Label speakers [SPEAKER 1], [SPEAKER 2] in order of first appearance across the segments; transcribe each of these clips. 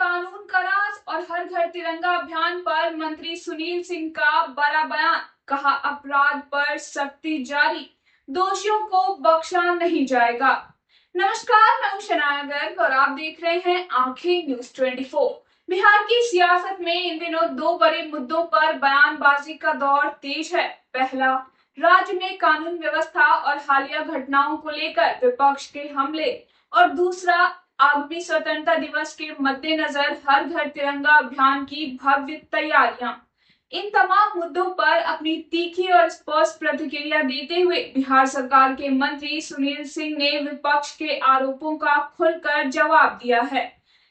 [SPEAKER 1] कानून का राज और हर घर तिरंगा अभियान पर मंत्री सुनील सिंह का बड़ा बयान। कहा, अपराध पर सख्ती जारी, दोषियों को बख्शा नहीं जाएगा। नमस्कार, मैं हूं शनाया गर्ग और आप देख रहे हैं आंखें न्यूज 24। बिहार की सियासत में इन दिनों दो बड़े मुद्दों पर बयानबाजी का दौर तेज है। पहला, राज्य में कानून व्यवस्था और हालिया घटनाओं को लेकर विपक्ष के हमले, और दूसरा, आगामी स्वतंत्रता दिवस के मद्देनजर हर घर तिरंगा अभियान की भव्य तैयारियां। इन तमाम मुद्दों पर अपनी तीखी और स्पष्ट प्रतिक्रिया देते हुए बिहार सरकार के मंत्री सुनील सिंह ने विपक्ष के आरोपों का खुलकर जवाब दिया है।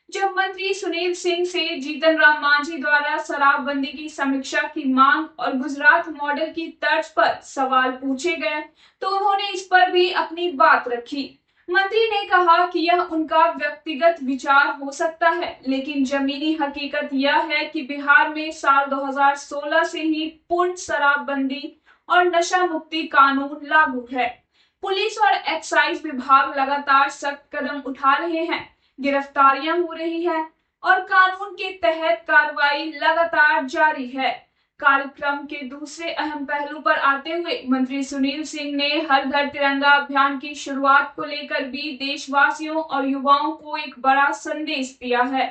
[SPEAKER 1] जब मंत्री सुनील सिंह से जीतन राम मांझी द्वारा शराबबंदी की समीक्षा की मांग और गुजरात मॉडल की तर्ज पर सवाल पूछे गए, तो उन्होंने इस पर भी अपनी बात रखी। मंत्री ने कहा कि यह उनका व्यक्तिगत विचार हो सकता है, लेकिन जमीनी हकीकत यह है कि बिहार में साल 2016 से ही पूर्ण शराबबंदी और नशा मुक्ति कानून लागू है। पुलिस और एक्साइज विभाग लगातार सख्त कदम उठा रहे हैं, गिरफ्तारियां हो रही हैं और कानून के तहत कार्रवाई लगातार जारी है। कार्यक्रम के दूसरे अहम पहलू पर आते हुए मंत्री सुनील सिंह ने हर घर तिरंगा अभियान की शुरुआत को लेकर भी देशवासियों और युवाओं को एक बड़ा संदेश दिया है।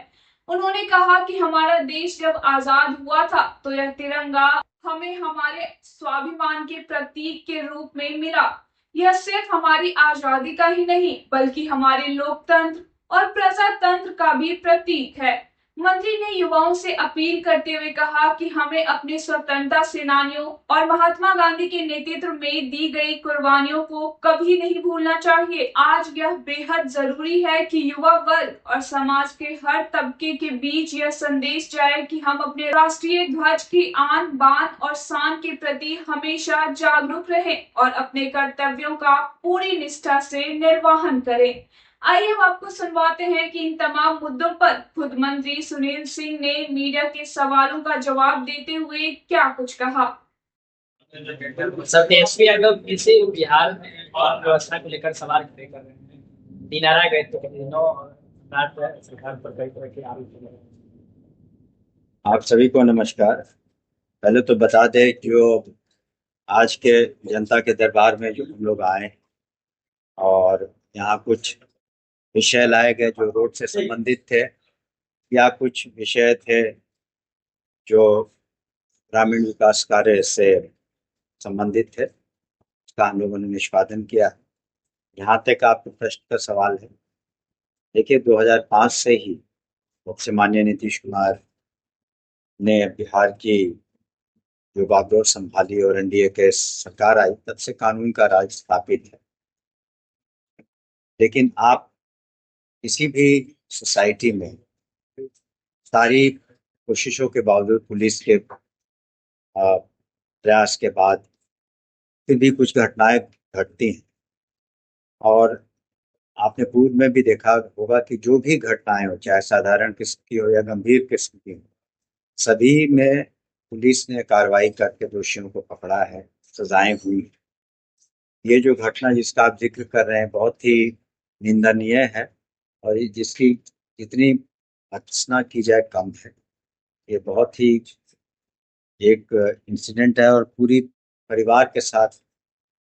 [SPEAKER 1] उन्होंने कहा कि हमारा देश जब आजाद हुआ था तो यह तिरंगा हमें हमारे स्वाभिमान के प्रतीक के रूप में मिला। यह सिर्फ हमारी आजादी का ही नहीं बल्कि हमारे लोकतंत्र और प्रजातंत्र का भी प्रतीक है। मंत्री ने युवाओं से अपील करते हुए कहा कि हमें अपने स्वतंत्रता सेनानियों और महात्मा गांधी के नेतृत्व में दी गई कुर्बानियों को कभी नहीं भूलना चाहिए। आज यह बेहद जरूरी है कि युवा वर्ग और समाज के हर तबके के बीच यह संदेश जाए कि हम अपने राष्ट्रीय ध्वज की आन बान और शान के प्रति हमेशा जागरूक रहें और अपने कर्तव्यों का पूरी निष्ठा से निर्वहन करें। आइए हम आपको सुनवाते हैं कि इन तमाम मुद्दों पर खुद मंत्री सुनील सिंह ने मीडिया के सवालों का जवाब देते हुए क्या कुछ कहा।
[SPEAKER 2] सर, तेजस्वी यादव इसी बिहार में और व्यवस्था को लेकर सवाल खड़े कर रहे हैं। दिनारा गए तो दिनों सरकार पर कई तरह के आरोप लगे।
[SPEAKER 3] आप सभी को नमस्कार। पहले तो बता दें जो आज के जनता के दरबार में जो हम लोग आए और यहाँ कुछ विषय लाए गए जो रोड से संबंधित थे या कुछ विषय थे जो ग्रामीण विकास कार्य से संबंधित थे, उसका हम लोगों ने निष्पादन किया। यहाँ तक आपके प्रश्न का सवाल है, देखिए 2005 से ही जब से माननीय नीतीश कुमार ने बिहार की जो बागडोर संभाली और एनडीए के सरकार आई, तब से कानून का राज स्थापित है। लेकिन आप किसी भी सोसाइटी में सारी कोशिशों के बावजूद, पुलिस के प्रयास के बाद फिर भी कुछ घटनाएं घटती हैं। और आपने पूर्व में भी देखा होगा कि जो भी घटनाएं हो, चाहे साधारण किस्म की हो या गंभीर किस्म की हो, सभी में पुलिस ने कार्रवाई करके दोषियों को पकड़ा है, सजाएं हुई। ये जो घटना जिसका आप जिक्र कर रहे हैं बहुत ही निंदनीय है और जिसकी जितनी भर्त्सना की जाए कम है। ये बहुत ही एक इंसिडेंट है और पूरी परिवार के साथ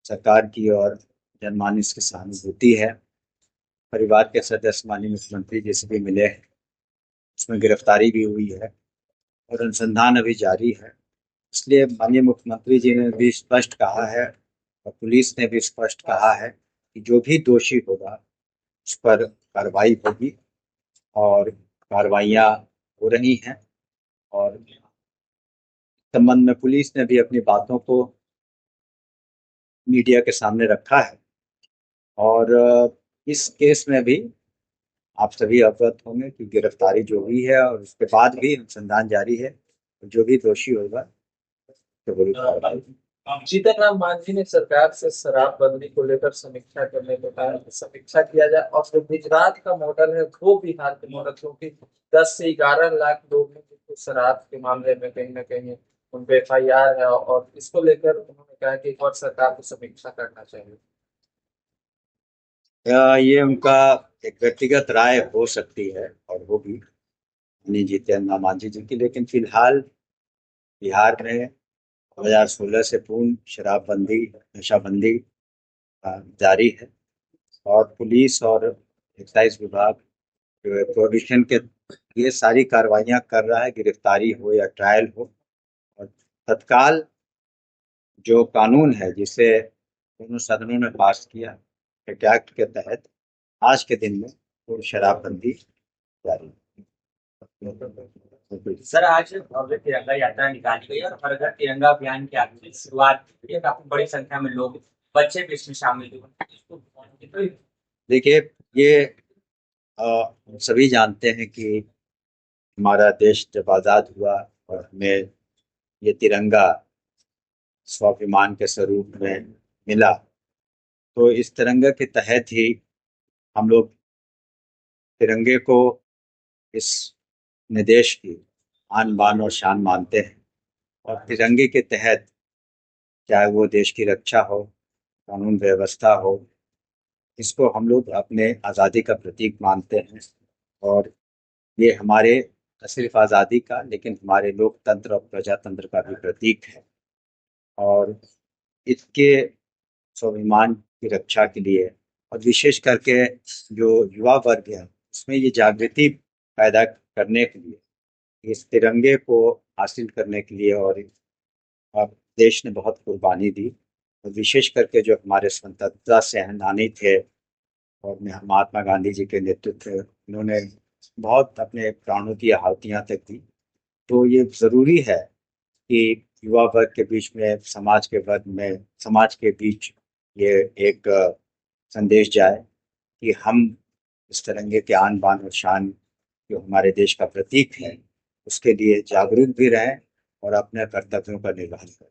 [SPEAKER 3] सरकार की और जनमानस की सहानुभूति है। परिवार के सदस्य माननीय मुख्यमंत्री जी से भी मिले हैं, उसमें गिरफ्तारी भी हुई है और अनुसंधान अभी जारी है। इसलिए माननीय मुख्यमंत्री जी ने भी स्पष्ट कहा है और पुलिस ने भी स्पष्ट कहा है कि जो भी दोषी होगा उस पर कार्रवाई होगी और कार्रवाइयाँ हो रही हैं। और संबंध में पुलिस ने भी अपनी बातों को मीडिया के सामने रखा है और इस केस में भी आप सभी अवगत होंगे कि गिरफ्तारी जो हुई है और उसके बाद भी अनुसंधान जारी है। जो भी दोषी होगा तो बुरी कार्रवाई।
[SPEAKER 2] जीतन राम मांझी ने सरकार से शराबबंदी को लेकर समीक्षा करने को कहा है, समीक्षा किया जाए और जो गुजरात का मॉडल है वो बिहार के मॉडल, क्योंकि 10 से 11 लाख लोग हैं जिनको शराब के मामले में कहीं ना कहीं उन पे FIR है और इसको लेकर उन्होंने कहा कि एक और सरकार को समीक्षा करना चाहिए।
[SPEAKER 3] ये उनका एक व्यक्तिगत राय हो सकती है और होगी, जितेंद्र मांझी जी की। लेकिन फिलहाल बिहार में 2016 से पूर्ण शराबबंदी, नशाबंदी जारी है, और पुलिस और एक्साइज विभाग जो है प्रोहिबिशन के ये सारी कार्रवाइयाँ कर रहा है, गिरफ्तारी हो या ट्रायल हो। और तत्काल जो कानून है जिसे दोनों सदनों ने पास किया, एक्ट के तहत आज के दिन में पूर्ण शराबबंदी जारी है।
[SPEAKER 4] सर, आज भव्य तिरंगा यात्रा निकाली गई और हर घर तिरंगा अभियान की आज से शुरुआत हुई है। काफी बड़ी संख्या में लोग, बच्चे भी इसमें शामिल हुए।
[SPEAKER 3] देखिए, ये हम सभी जानते हैं कि हमारा देश जब आज़ाद हुआ और हमें ये तिरंगा स्वाभिमान के स्वरूप में मिला, तो इस तिरंगे के तहत ही हम लोग तिरंगे को इस देश की आन बान और शान मानते हैं। और तिरंगे के तहत चाहे वो देश की रक्षा हो, कानून व्यवस्था हो, इसको हम लोग अपने आज़ादी का प्रतीक मानते हैं। और ये हमारे न सिर्फ आज़ादी का, लेकिन हमारे लोकतंत्र और प्रजातंत्र का भी प्रतीक है। और इसके स्वाभिमान की रक्षा के लिए और विशेष करके जो युवा वर्ग है, उसमें ये जागृति पैदा करने के लिए, इस तिरंगे को हासिल करने के लिए, और अब देश ने बहुत कुर्बानी दी। और विशेष करके जो हमारे स्वतंत्रता सेनानी थे और महात्मा गांधी जी के नेतृत्व में, उन्होंने बहुत अपने प्राणों की आहुतियाँ तक दी। तो ये ज़रूरी है कि युवा वर्ग के बीच में, समाज के बीच ये एक संदेश जाए कि हम इस तिरंगे के आन बान और शान जो हमारे देश का प्रतीक है, उसके लिए जागरूक भी रहें और अपने कर्तव्यों का निर्वहन करें।